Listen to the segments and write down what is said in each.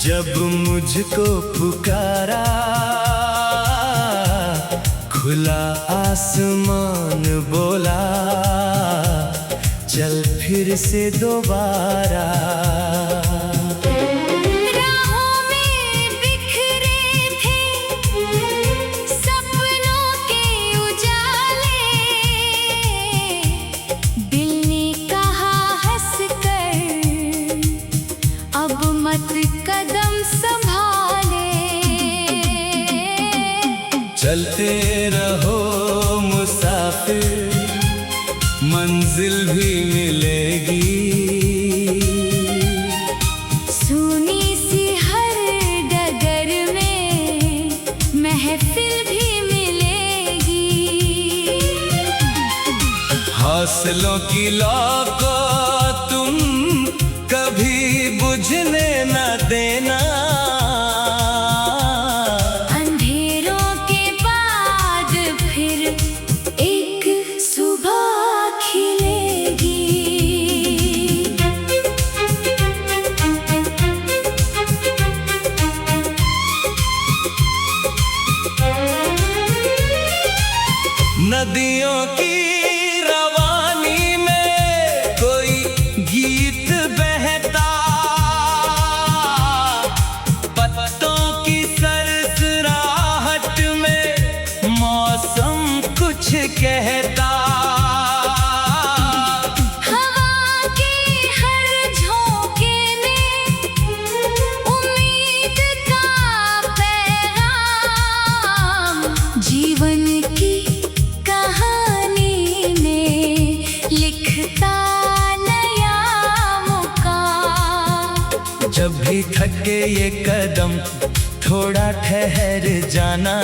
जब मुझको पुकारा, खुला आसमान बोला, चल फिर से दोबारा। कदम संभाले, चलते रहो मुसाफिर, मंजिल भी मिलेगी। सुनी सी हर डगर में महफिल भी मिलेगी। हौसलों की लौ को तुम कभी बुझने न देना, अंधेरों के बाद फिर एक सुबह खिलेगी। नदियों की रवानी में कोई गीत बहता, पत्तों की सरसराहट में मौसम कुछ कहता। हवा के हर झोंके में उम्मीद का पैगाम, जीवन की कहानी में लिखता नया मुकाम। जब भी थके ये कदम, थोड़ा ठहर जाना,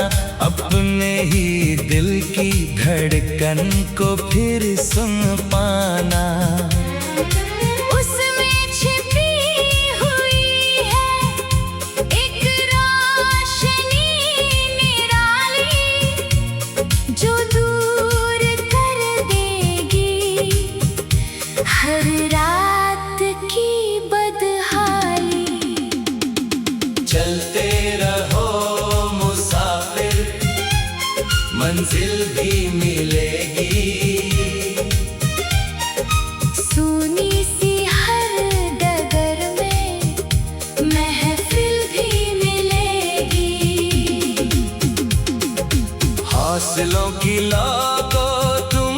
अपने ही दिल की धड़कन को फिर सुन पाना। उसमें छिपी हुई है एक रोशनी निराली, जो दूर कर देगी हर रात की बदहाली। चलते रहो मुसाफिर, मंजिल भी मिलेगी। सुनी सी हर डगर में महफिल भी मिलेगी। हौसलों की लौ को तुम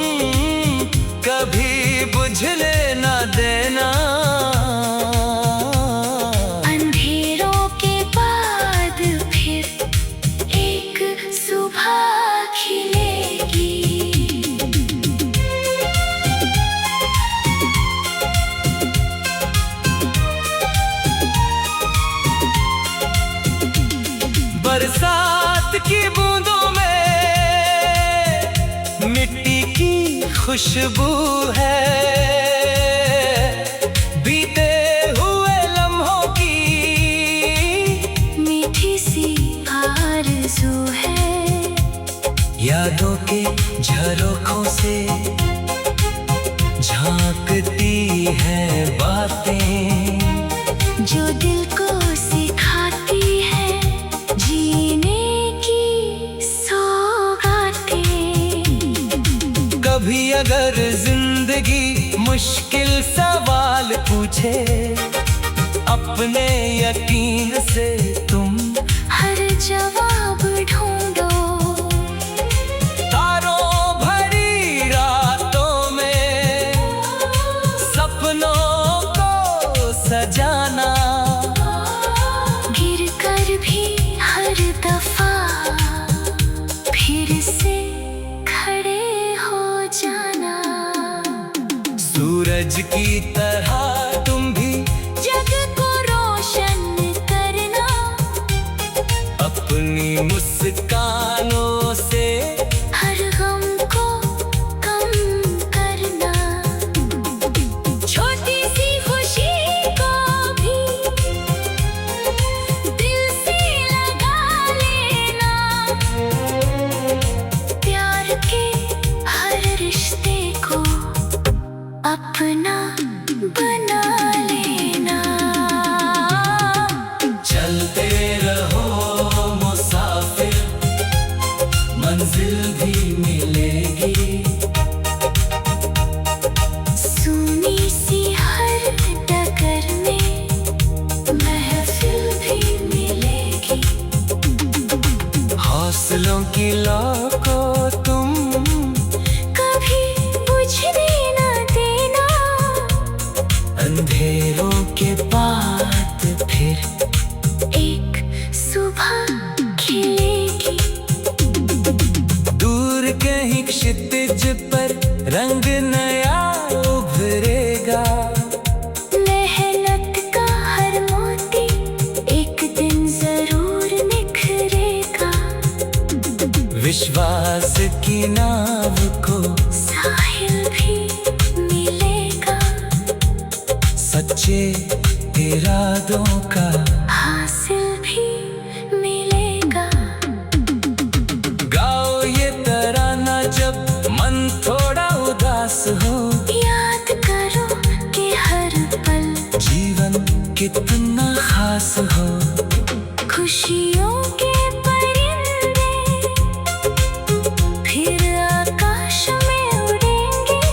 कभी बुझने न देना, अंधेरों के बाद फिर एक सुबह खिलेगी। बरसात की बूंदों में मिट्टी की खुशबू है, बीते हुए लम्हों की मीठी सी आरज़ू है। यादों के झरोखों से झांकती है बातें, जो दिल को सिखाती है जीने की सौगातें। कभी अगर जिंदगी मुश्किल सवाल पूछे, अपने यकीन से तुम हर जवाब ढूंढो। तारों भरी रातों में सपनों को सजाना, गिर कर भी हर दफा फिर से खड़े हो जाना। सूरज की तरह तुम भी जग को रोशन करना, अपनी मुस्कानों से हर गम को कम करना। छोटी सी खुशी को भी दिल से लगा लेना, प्यार के हर रिश्ते को अपना राज की नाव को साहिल भी मिलेगा, सच्चे इरादों का हासिल भी मिलेगा। गाओ ये तराना जब मन थोड़ा उदास हो, याद करो कि हर पल जीवन कितना खास हो। खुशियों के परिंदे फिर आकाश में उड़ेंगे,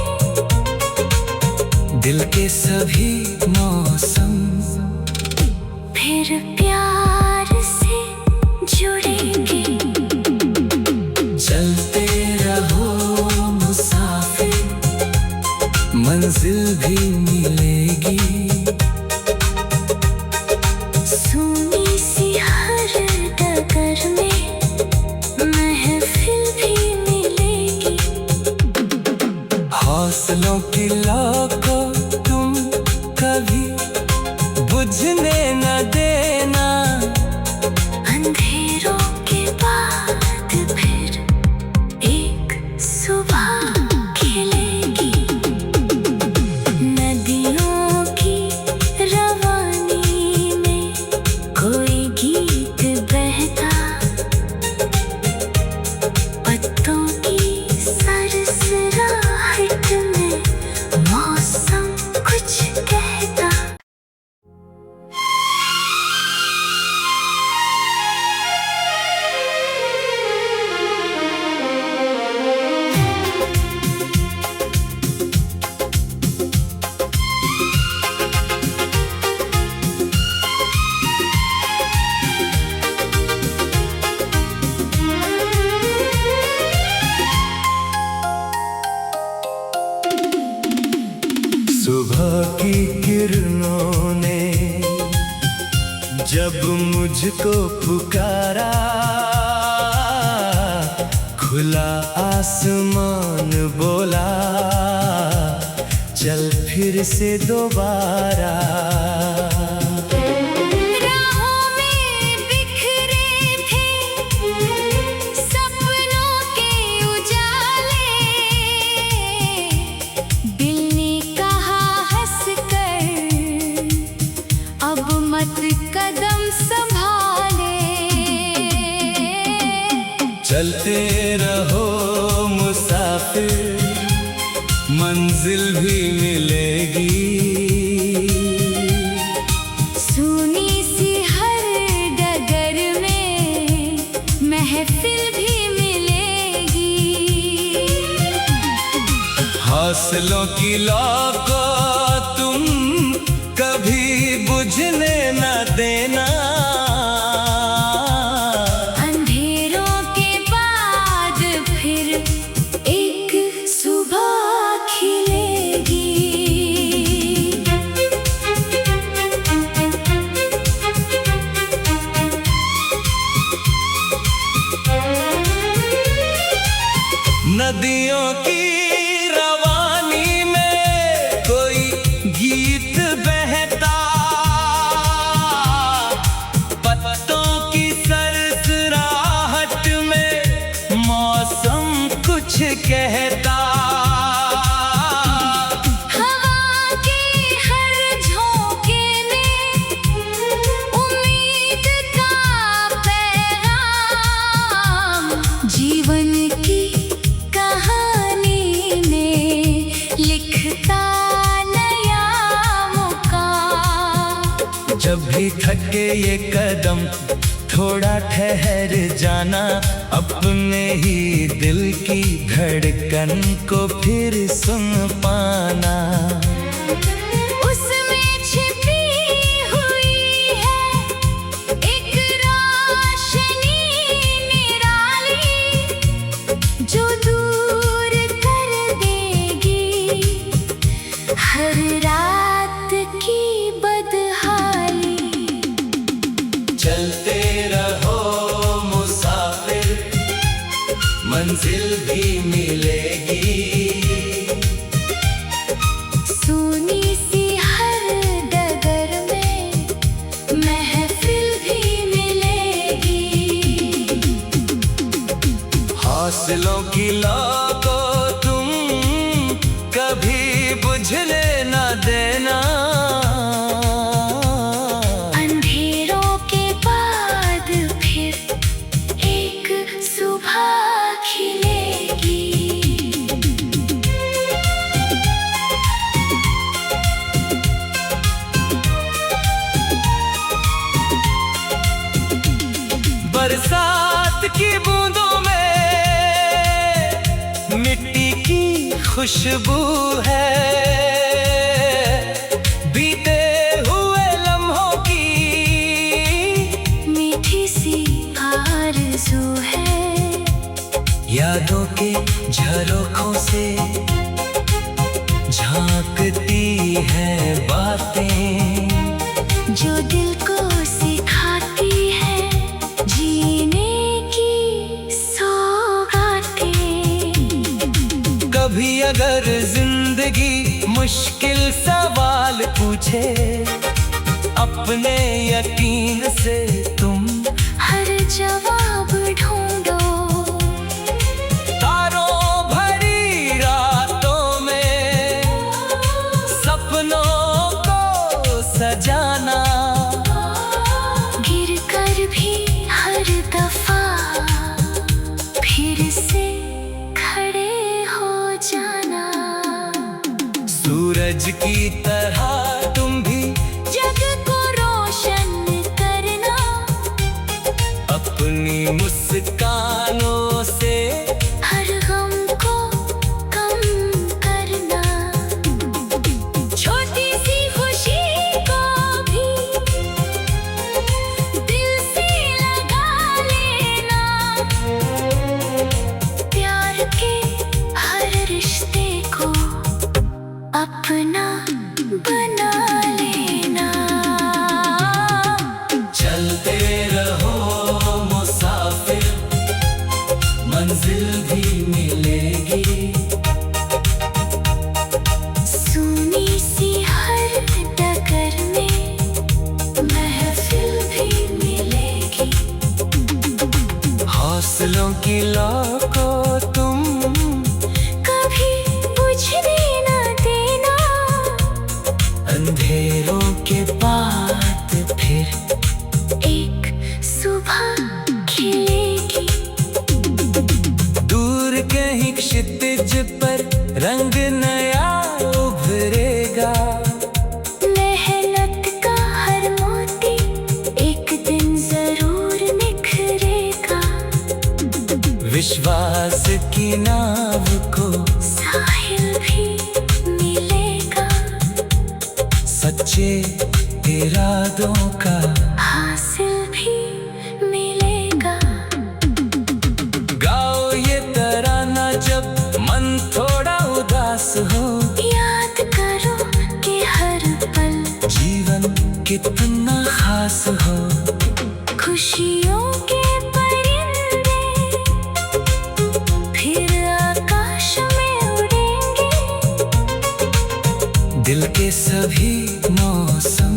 दिल के सभी मौसम फिर प्यार से जुड़ेंगे। चलते रहो मुसाफिर, मंजिल भी मिलेगी। सोनी सी हर डगर में महफिल भी मिलेगी। हौसलों की लौ को तुम कभी बुझने न देना, अंधेरों के बाद फिर एक सुबह खिलेगी। नदियों की रवानी में कोई गीत बहता, पत्तों की सरसराहट में मौसम कुछ कहता। सुबह की किरणों ने जब मुझको पुकारा, खुला आसमान बोला चल फिर से दोबारा। राहों में बिखरे थे सपनों के उजाले, दिल ने कहा हंस कर अब मत कदम संभाले। चलते रहो मुसाफिर, मंजिल भी मिलेगी। सुनी सी हर डगर में महफिल भी मिलेगी। हौसलों की लौ को तुम कभी बुझने न देना, अंधेरों के बाद फिर एक सुबह खिलेगी। नदियों की रवानी में कोई गीत बहता, पत्तों की सरसराहट में मौसम कुछ कहता। हवा के हर झोंके में उम्मीद का पैगाम, जीवन की कहानी में लिखता नया मुकाम। जब भी थके ये कदम थोड़ा ठहर जाना, अपने ही दिल की धड़कन को फिर सुन पाना। उसमें छिपी हुई है एक रोशनी निराली, जो दूर कर देगी हर रात की बदहाली। चलते रहो मुसाफिर, मंजिल भी मिलेगी। सोनी सी हर डगर में महफिल भी मिलेगी। हौसलों बरसात की बूंदों में मिट्टी की खुशबू है, बीते हुए लम्हों की मीठी सी आरज़ू है। यादों के झरोखों से झांकती है बातें, जो दिल को सिखाती है जीने की सौगातें। कभी अगर जिंदगी मुश्किल सवाल पूछे, अपने यकीन से तुम हर जवाब ढूंढो। तारों भरी रातों में सपनों को सजाना, गिर कर भी हर दफा फिर से खड़े हो जाना। सूरज की तरह तुम भी जग को रोशन करना, अपनी मुस्कानों से हर गम को कम करना। छोटी सी खुशी को भी दिल से लगा लेना, प्यार के हर रिश्ते को अपना बना लेना। चलते रहो मुसाफिर, मंजिल भी मिलेगी। सुनी सी हर डगर में महफिल भी मिलेगी। हौसलों की लौ को तुम कभी बुझने न देना, अंधेरों के बाद फिर एक सुबह खिलेगी। दूर कहीं क्षितिज पर रंग नया उभरेगा। मेहनत का हर मोती एक दिन जरूर निखरेगा। विश्वास की नाव को साहिल भी मिलेगा, सच्चे इरादों का हासिल भी मिलेगा। गाओ ये तराना जब मन थोड़ा उदास हो, याद करो कि हर पल जीवन कितना खास हो। खुशियों के परिंदे फिर आकाश में उड़ेंगे। दिल के सभी मौसम